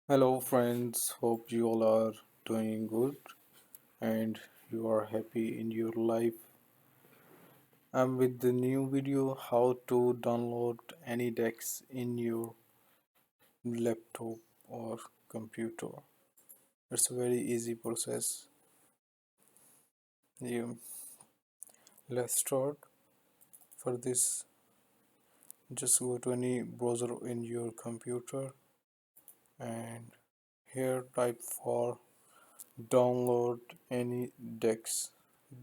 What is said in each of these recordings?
Hello friends, hope you all are doing good and you are happy in your life. I'm with the new video how to download Anydesk in your laptop or computer. It's a very easy process. You, let's start. For this, just go to any browser in your computer and here type for download Anydesk.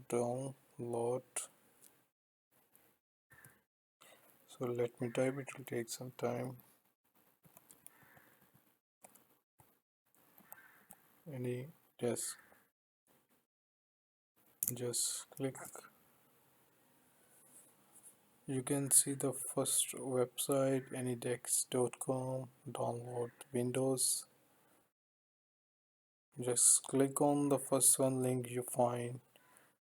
Download. So let me type, it will take some time. Anydesk, just click. You can see the first website anydesk.com. Download Windows. Just click on the first one link you find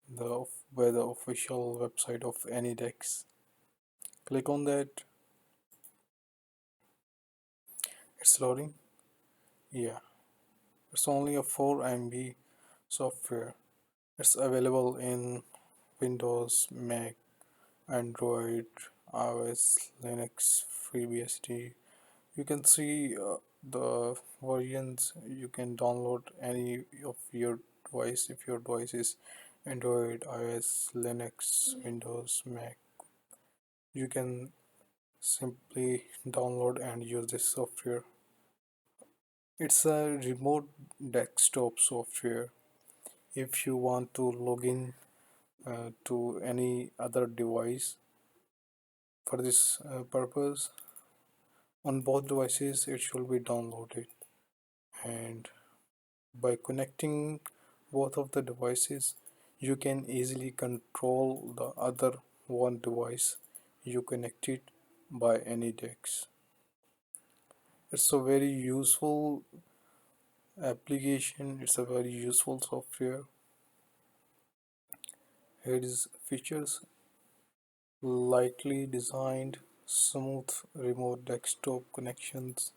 the where the official website of Anydesk. Click on that. It's loading. Yeah, it's only a 4 MB software. It's available in Windows, Mac, Android, iOS, Linux, FreeBSD. You can see the versions. You can download any of your device if your device is Android, iOS, Linux, Windows, Mac. You can simply download and use this software. It's a remote desktop software. If you want to log in to any other device for this purpose, on both devices it should be downloaded, and by connecting both of the devices you can easily control the other one device you connected by Anydesk. It's a very useful application, it's a very useful software. Here is features: lightly designed, smooth remote desktop connections,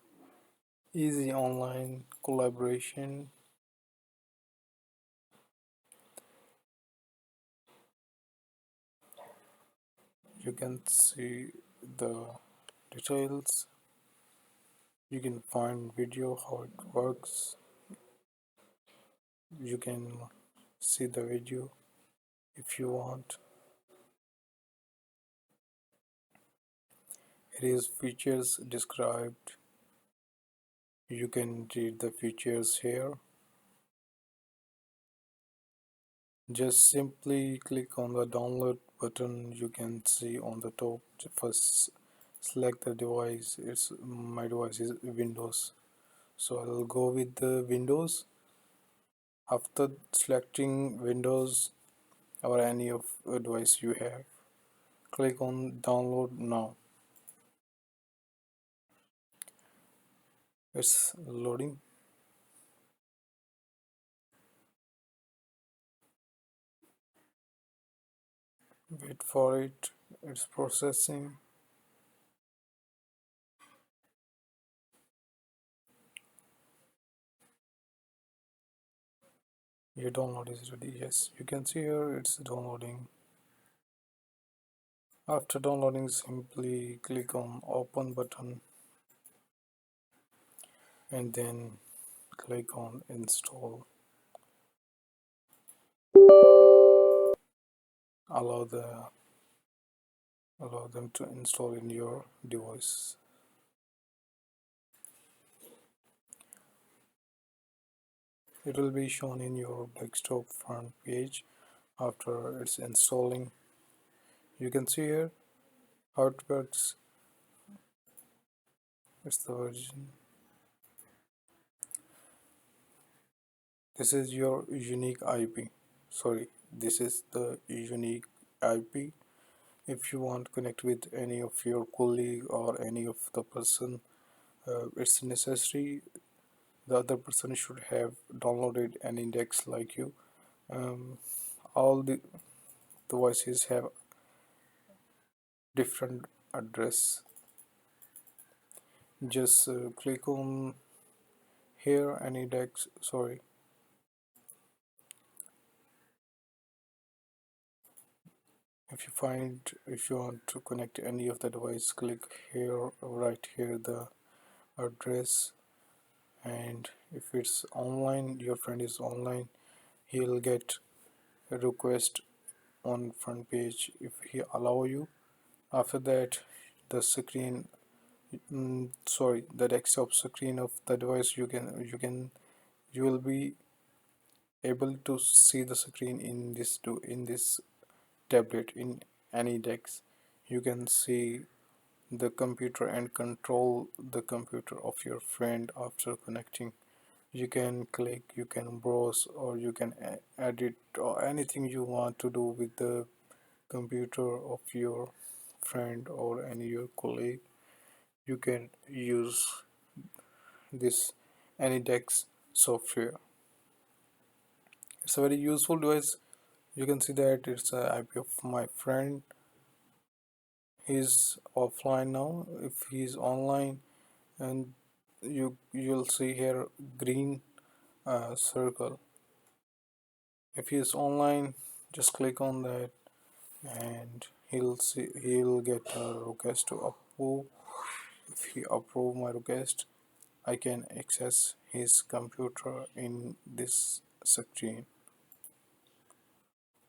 easy online collaboration. You can see the details. You can find video how it works. You can see the video if you want. It is features described. You can read the features here. Just simply click on the download button. You can see on the top. First select the device. It's my device is Windows, so I'll go with the Windows. After selecting Windows or any of a device you have, click on download now. It's loading. Wait for it. It's processing. Your download is ready. Yes, you can see here it's downloading. After downloading, simply click on open button and then click on install. Allow the allow them to install in your device. It will be shown in your desktop front page after it's installing. You can see here how it works. It's the version. This is your unique IP. Sorry, this is the unique IP. If you want to connect with any of your colleague or any of the person, it's necessary the other person should have downloaded an index like you. um, all the devices have different address. Just click on Here Anydesk, sorry, if you want to connect any of the device, click here, right here the address, and if it's online, your friend is online, he'll get a request on front page if he allow you. After that, the screen, sorry, the desktop screen of the device, you will be able to see the screen in this tablet in Anydesk. You can see the computer and control the computer of your friend after connecting. You can click, you can browse, or you can edit, or anything you want to do with the computer of your friend or any your colleague. You can use this Anydesk software. It's a very useful device. You can see that it's a IP of my friend. He's offline now. If he's online, and you'll see here green circle. If he's online, just click on that, and he'll get a request to approve. If he approve my request, I can access his computer in this screen.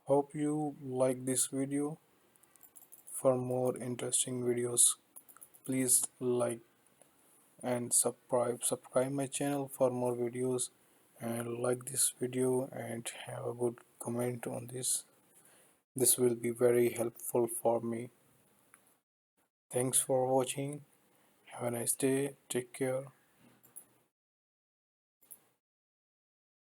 Hope you like this video. For more interesting videos, please like and subscribe my channel for more videos, and like this video and have a good comment on this will be very helpful for me. Thanks for watching. Have a nice day. Take care.